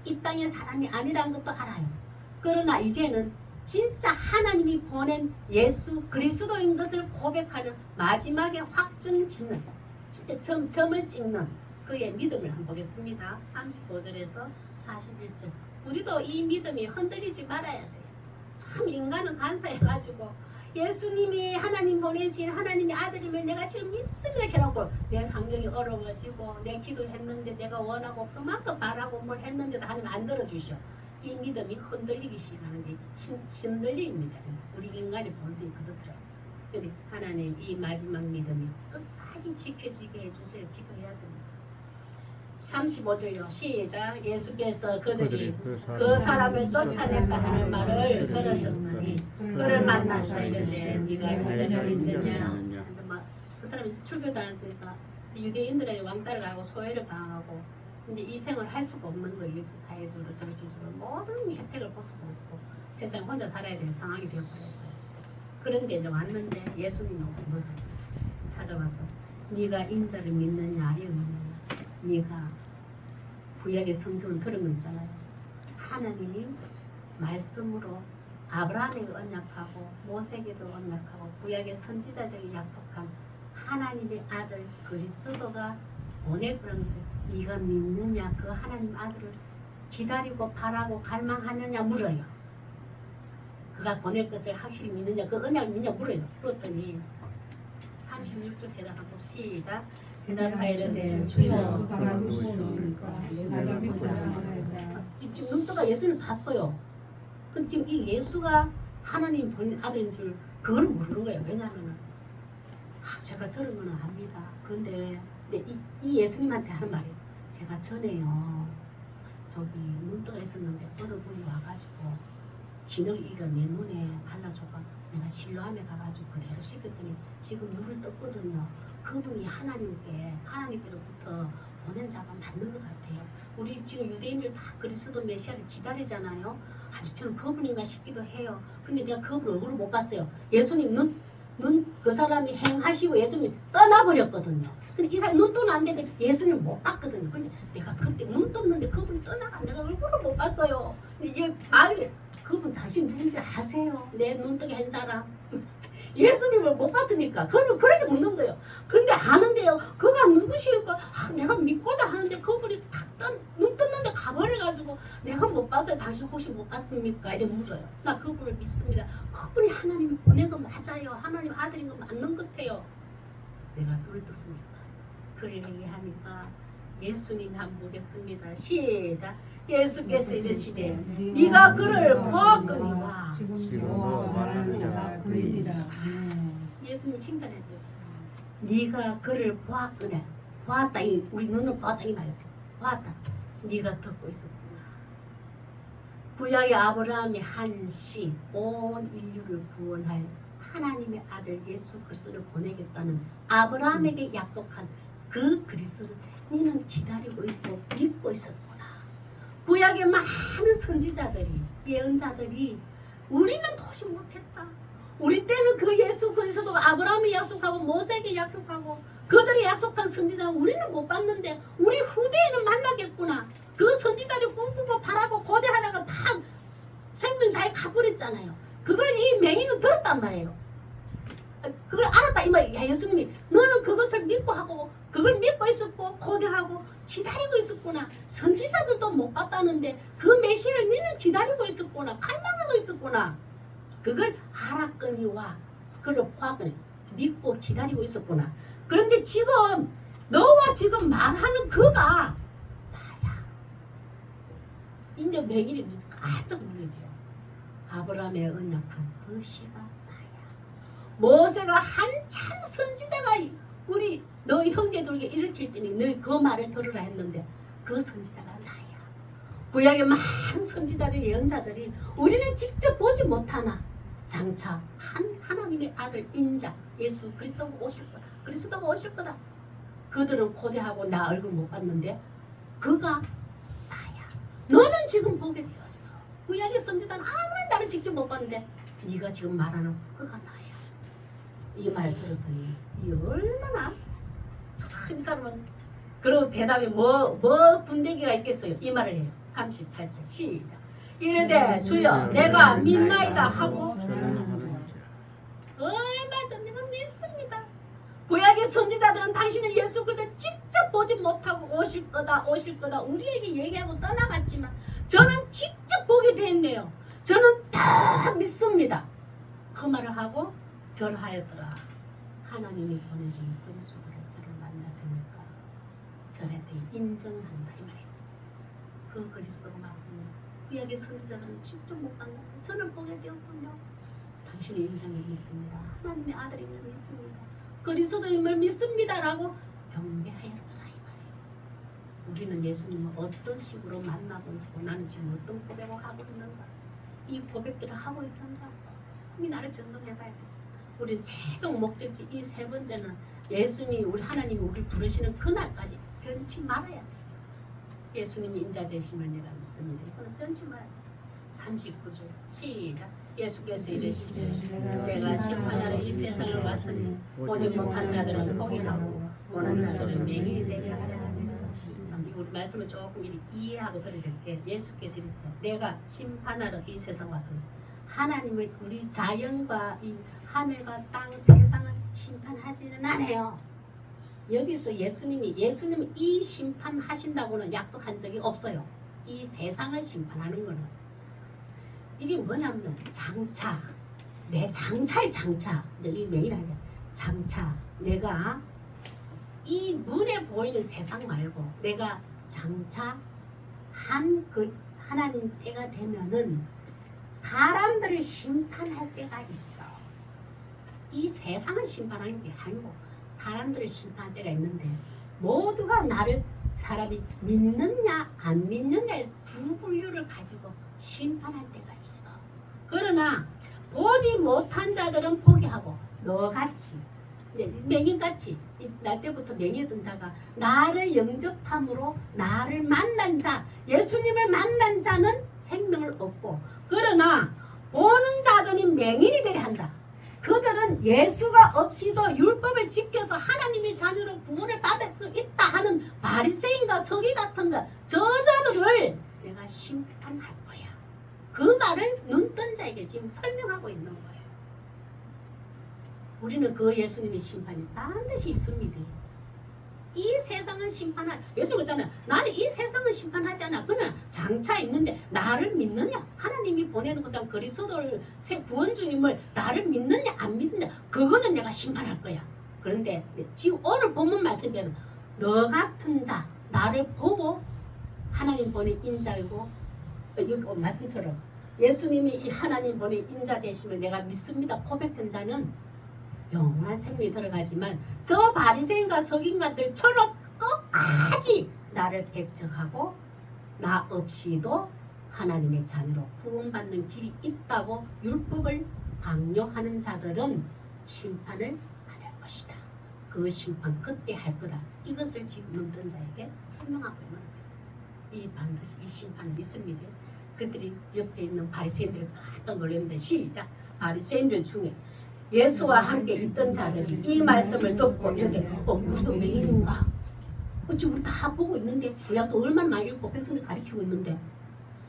이 땅의 사람이 아니라는 것도 알아요. 그러나 이제는 진짜 하나님이 보낸 예수 그리스도인 것을 고백하는 마지막에 확정 짓는 진짜 점을 찍는 그의 믿음을 한번 보겠습니다. 35절에서 41절. 우리도 이 믿음이 흔들리지 말아야 돼요. 참 인간은 간사해가지고 예수님이 하나님 보내신 하나님의 아들임을 내가 지금 믿습니다. 해놓고 내 상경이 어려워지고 내 기도했는데 내가 원하고 그만큼 바라고 뭘 했는데도 하나님 안 들어주셔. 이 믿음이 흔들리기 시작하는 게 신들림입니다. 우리 인간의 본성이 그렇더라고요. 근데 하나님 이 마지막 믿음이 끝까지 지켜지게 해주세요. 기도해야 됩니다. 35절요. 시작. 예수께서 그들이 그 사람을 쫓아냈다 하는 말을 들으셨더니 그를 만나서 이르되 네가 유대인을 믿느냐. 그 사람이 출교도 안 했으니까 유대인들의 왕따를 하고 소외를 당하고 이제 이 생을 할 수가 없는 거예요. 사회적으로 정치적으로 모든 혜택을 볼 수가 없고 세상 혼자 살아야 될 상황이 되어버렸어요. 그런데 이제 왔는데 예수님이 오고 찾아와서 네가 인자를 믿느냐 이러느냐. 네가 구약의 성경을 들은 거 있잖아요. 하나님이 말씀으로 아브라함에게 언약하고 모세에게도 언약하고 구약의 선지자들에게 약속한 하나님의 아들 그리스도가 보낼 거라면서 네가 믿느냐 그 하나님 아들을 기다리고 바라고 갈망하느냐 물어요. 그가 보낼 것을 확실히 믿느냐 그 언약을 믿느냐 물어요. 그랬더니 36절 대답하고 시작. 대답하여 이르되 주여 그가 누구시니까 내가 믿고자 하나이다. 지금 눈떠가 예수를 봤어요. 근데 지금 이 예수가 하나님 보낸 아들인 줄 그걸 모르는 거예요. 왜냐하면 제가 들은 거는 압니다. 그런데 이제 이 예수님한테 하는 말이에요. 제가 전에요 저기 눈떠가 있었는데 어느 분이 와가지고 진흙이가 내 눈에 발라줘가 내가 실로함에 가가지고 그대로 씻겼더니 지금 눈을 떴거든요. 그분이 하나님께로부터 보낸 자가 맞는 것 같아요. 우리 지금 유대인들 다 그리스도 메시아를 기다리잖아요. 아니 저는 그분인가 싶기도 해요. 근데 내가 그분 얼굴을 못 봤어요. 예수님 눈 그 사람이 행하시고 예수님 떠나버렸거든요. 근데 이 사람 눈 뜨는 안 되는데 예수님 못 봤거든요. 근데 내가 그때 눈 떴는데 그분이 떠나가 내가 얼굴을 못 봤어요. 근데 이게 말이 그분 당신 누군지 아세요? 내 눈뜨게 한 사람. 예수님을 못 봤으니까 그걸 그렇게 묻는 거예요. 그런데 아는데요. 그가 누구시니까 내가 믿고자 하는데 그분이 눈 떴는데 가버려가지고 내가 못 봤어요. 당신 혹시 못 봤습니까? 이렇게 물어요. 나 그분을 믿습니다. 그분이 하나님 보낸 거 맞아요. 하나님 아들인 거 맞는 것 같아요. 내가 눈을 떴습니까? 그를 얘기하니까 예수님 한번 보겠습니다. 시작. 예수께서 이르시되 네가 그를 보았거니와 지금 너와 말하는 자가 그이니라. 예수님 칭찬해줘요. 네가 그를 보았거냐. 보았다. 우리 눈은 보았다 이 말이에요. 보았다. 네가 듣고 있었구나. 구약의 아브라함이 한 시 온 인류를 구원할 하나님의 아들 예수 그리스도를 보내겠다는 아브라함에게 약속한 그 그리스도를 너는 기다리고 있고 믿고 있었구나. 구약의 많은 선지자들이 예언자들이 우리는 보지 못했다. 우리 때는 그 예수 그리스도가 아브라함이 약속하고 모세에게 약속하고 그들이 약속한 선지자는 우리는 못 봤는데 우리 후대에는 만나겠구나. 그 선지자를 꿈꾸고 바라고 고대하다가 다 생명 다해 가버렸잖아요. 그걸 이 맹인은 들었단 말이에요. 그걸 알았다 이 말이야. 예수님이 너는 그것을 믿고 하고 그걸 믿고 있었고 고대하고 기다리고 있었구나. 선지자들도 못 봤다는데 그 메시아를 너는 기다리고 있었구나. 갈망하고 있었구나. 그걸 알았거니와 그걸 보았거니 믿고 기다리고 있었구나. 그런데 지금 너와 지금 말하는 그가 나야. 이제 맹인이 깜짝 놀라죠. 아브라함의 언약한 그 씨가 나야. 모세가 한참 선지자가 우리 너희 형제들에게 일으킬 때니 너희 그 말을 들으라 했는데 그 선지자가 나야. 구약의 많은 선지자들 예언자들이 우리는 직접 보지 못하나 장차 하나님의 아들 인자 예수 그리스도가 오실 거다. 그리스도가 오실 거다. 그들은 고대하고 나 얼굴 못 봤는데 그가 나야. 너는 지금 보게 되었어. 구약의 선지자는 아무리 나를 직접 못 봤는데 네가 지금 말하는 그가 나야. 이 말 들었으니 이 얼마나 참 이 사람은 그리고 대답에 뭐 분대기가 있겠어요. 이 말을 해요. 38절 시작. 이르되 주여 내가 믿나이다 하고 전하는지라. 얼마 전 내가 믿습니다. 구약의 선지자들은 당신은 예수 그리스도 직접 보지 못하고 오실 거다 우리에게 얘기하고 떠나갔지만 저는 직접 보게 됐네요. 저는 다 믿습니다. 그 말을 하고 절하였더라. 하나님이 보내준 그리스도를 저를 만나서니까 절했더니 인정한다 이 말이에요. 그 그리스도가 맞군요. 구약의 선지자들은 직접 못 봤는데 저는 보게 되었군요. 당신의 인정을 믿습니다. 하나님의 아들임을 믿습니다. 그리스도임을 믿습니다라고 경배하였더라 이 말이에요. 우리는 예수님을 어떤 식으로 만나고 있고 나는 지금 어떤 고백을 하고 있는가, 이 고백들을 하고 있는가 곰곰이 나를 점검해봐야 돼. 우리는 최종 목적지 이 세 번째는 예수님이 우리 하나님이 우리를 부르시는 그날까지 변치 말아야 돼. 예수님이 인자 되심을 내가 믿습니다. 이거는 변치 말아야 돼. 39절 시작. 예수께서 이르시되 내가 심판하러 이 세상을 왔으니 오직 못한 자들은 포기하고 원한 자들은 맹인이 되게 하려 합니다. 참 우리 말씀을 조금 이해하고 들어야 될게. 예수께서 이르시되 내가 심판하러 이 세상 왔으니 하나님을 우리 자연과 이 하늘과 땅 세상을 심판하지는 않아요. 여기서 예수님이 이 심판하신다고는 약속한 적이 없어요. 이 세상을 심판하는 거는 이게 뭐냐면 장차, 내 장차의 장차. 이제 이 메인하게 장차. 내가 이 눈에 보이는 세상 말고 내가 장차 하나님 때가 되면은 사람들을 심판할 때가 있어. 이 세상을 심판하는 게 아니고 사람들을 심판할 때가 있는데 모두가 나를 사람이 믿느냐 안 믿느냐의 두 분류를 가지고 심판할 때가 있어. 그러나 보지 못한 자들은 포기하고 너같이 이제 맹인같이 날 때부터 맹이던 자가 나를 영접함으로 나를 만난 자, 예수님을 만난 자는 생명을 얻고, 그러나 보는 자들이 맹인이 되려 한다. 그들은 예수가 없이도 율법을 지켜서 하나님의 자녀로 구원을 받을 수 있다 하는 바리새인과 서기 같은 저자들을 내가 심판할 거야. 그 말을 눈뜬 자에게 지금 설명하고 있는 거예요. 우리는 그 예수님의 심판이 반드시 있습니다. 이 세상을 심판할, 예수님 그랬잖아요. 나는 이 세상을 심판하지 않아. 그러나 장차 있는데 나를 믿느냐, 하나님이 보내는 것처럼 그리스도를 새 구원주님을 나를 믿느냐 안 믿느냐, 그거는 내가 심판할 거야. 그런데 지금 오늘 본문 말씀대로 너 같은 자, 나를 보고 하나님 보낸 인자이고, 여기 말씀처럼 예수님이 이 하나님 보낸 인자 되시면 내가 믿습니다 고백한 자는 영원한 생명이 들어가지만 저 바리새인과 서기관들처럼 끝까지 나를 배척하고 나 없이도 하나님의 자녀로 구원받는 길이 있다고 율법을 강요하는 자들은 심판을 받을 것이다. 그 심판 그때 할 거다. 이것을 지금 눈뜬 자에게 설명하고 있는 거예요. 이 반드시 이 심판을 믿습니다. 그들이 옆에 있는 바리새인들을 깜짝 놀랍니다. 시작. 바리새인들 중에 예수와 함께 있던 자들이 이 말씀을 듣고 이렇게 우리도 맹인인가? 어찌 우리 다 보고 있는데 구약도 얼마나 많이 읽고 백성들 가르치고 있는데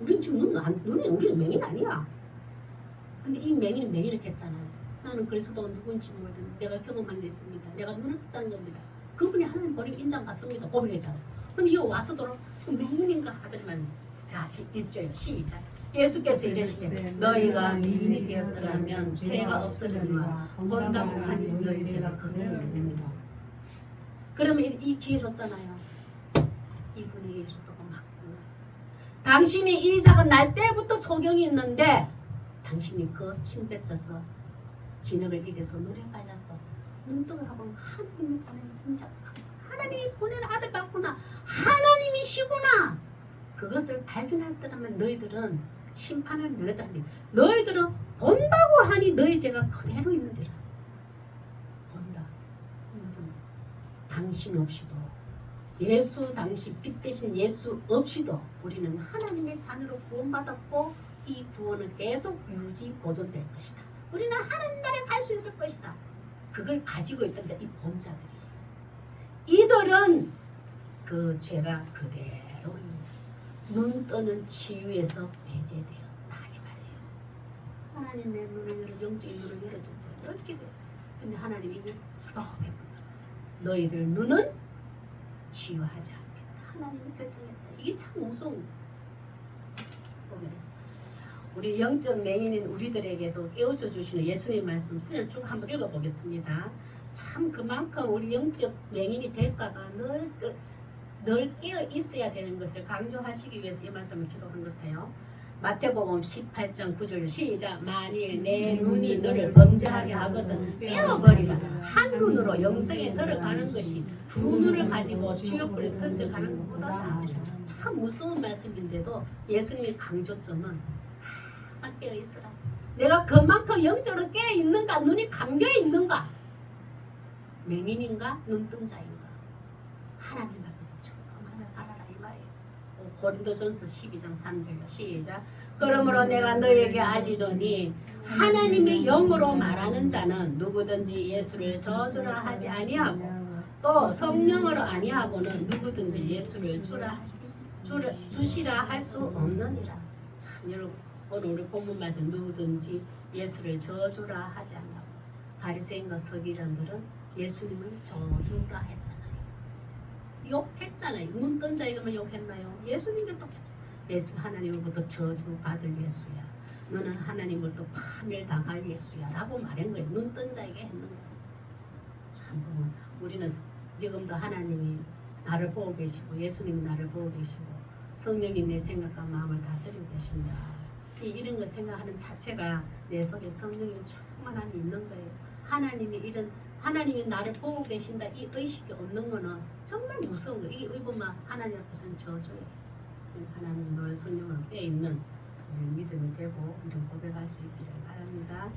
우리는 지금 우리는 맹인 아니야. 근데 이 맹인은 맹인을 했잖아요. 나는 그리스도가 누구인지 모르겠는데 내가 경험한 게 있습니다. 내가 눈을 떴다는 겁니다. 그분이 하나님 버리고 인정 받습니다. 고백했잖아요. 근데 이거 와서 돌아 맹인인가 하더니만 자 1절 시작. 예수께서 이르시되 너희가 미인이 되었더라면 죄가 없으려니와 본다고 하니 너희 죄가 그대로 됩니다. 그러면 이 기회 줬잖아요. 이분이 예수가 맞구나. 당신이 이 작은 날 때부터 소경이 있는데 당신이 그 침 뱉어서 진흙을 이겨서 물에 빨렸어. 눈뜨고 하고 하나님이 보내는 인자가 하나님이 보내는 아들 맞구나. 하나님이시구나. 그것을 발견했더라면 너희들은 심판을 면했다니 너희들은 본다고 하니 너희 죄가 그대로 있는데라. 본다. 당신 없이도 예수 당시 빛 대신 예수 없이도 우리는 하나님의 자녀로 구원받았고 이 구원은 계속 유지 보존될 것이다. 우리는 하나님 나라에 갈 수 있을 것이다. 그걸 가지고 있던 자 이 본자들이 이들은 그 죄가 그대로 있는 눈 뜨는 치유에서 배제되었다 이 말이에요. 하나님 내 눈을 열어 영적인 눈을 열어주세요. 이렇게 돼요. 근데 하나님이 이걸 스톱해버려. 너희들 눈은 치유하지 않겠다. 하나님이 결정했다. 이게 참 무서운 보면 우리 영적 맹인인 우리들에게도 깨우쳐 주시는 예수님 말씀 그냥 쭉 한번 읽어보겠습니다. 참 그만큼 우리 영적 맹인이 될까봐 늘 깨어 있어야 되는 것을 강조하시기 위해서 이 말씀을 기록한 것 같아요. 마태복음 18장 9절 시작. 만일 내 눈이 너를 범죄하게 하거든 깨어버리라. 한 눈으로 영생에 들어가는 것이 두 눈을 가지고 지옥불에 던져가는 것보다 나아. 참 무서운 말씀인데도 예수님의 강조점은 항상 깨어 있으라. 내가 그만큼 영적으로 깨어 있는가, 눈이 감겨 있는가, 맹인인가, 눈뜬 자인가, 하나님 앞에서 청검하며 살아라 이 말이에요. 고린도전서 12장 3절로 시작. 그러므로 내가 너에게 알리더니 하나님의 영으로 말하는 자는 누구든지 예수를 저주라 하지 아니하고 또 성령으로 아니하고는 누구든지 예수를 주시라 할 수 없느니라. 참 여러분 오늘 우리 본문 말씀 누구든지 예수를 저주라 하지 않냐고. 바리새인과 서기관들은 예수님을 저주라 했잖아요. 욕했잖아요. 눈 뜬 자에게만 욕했나요? 예수님께 똑같잖아요. 예수 하나님으로부터 저주받을 예수야. 너는 하나님으로부터 파멸당할 예수야 라고 말한 거예요. 눈 뜬 자에게 했는 거예요. 참 보면 우리는 지금도 하나님이 나를 보고 계시고 예수님이 나를 보고 계시고 성령이 내 생각과 마음을 다스리고 계신다. 이런 걸 생각하는 자체가 내 속에 성령의 충만함이 있는 거예요. 하나님이 나를 보고 계신다 이 의식이 없는 거는 정말 무서운 거예요. 이 의분만 하나님 앞에서는 저주예요. 하나님 너의 성령으로 깨어있는 믿음이 되고 이런 고백할 수 있기를 바랍니다.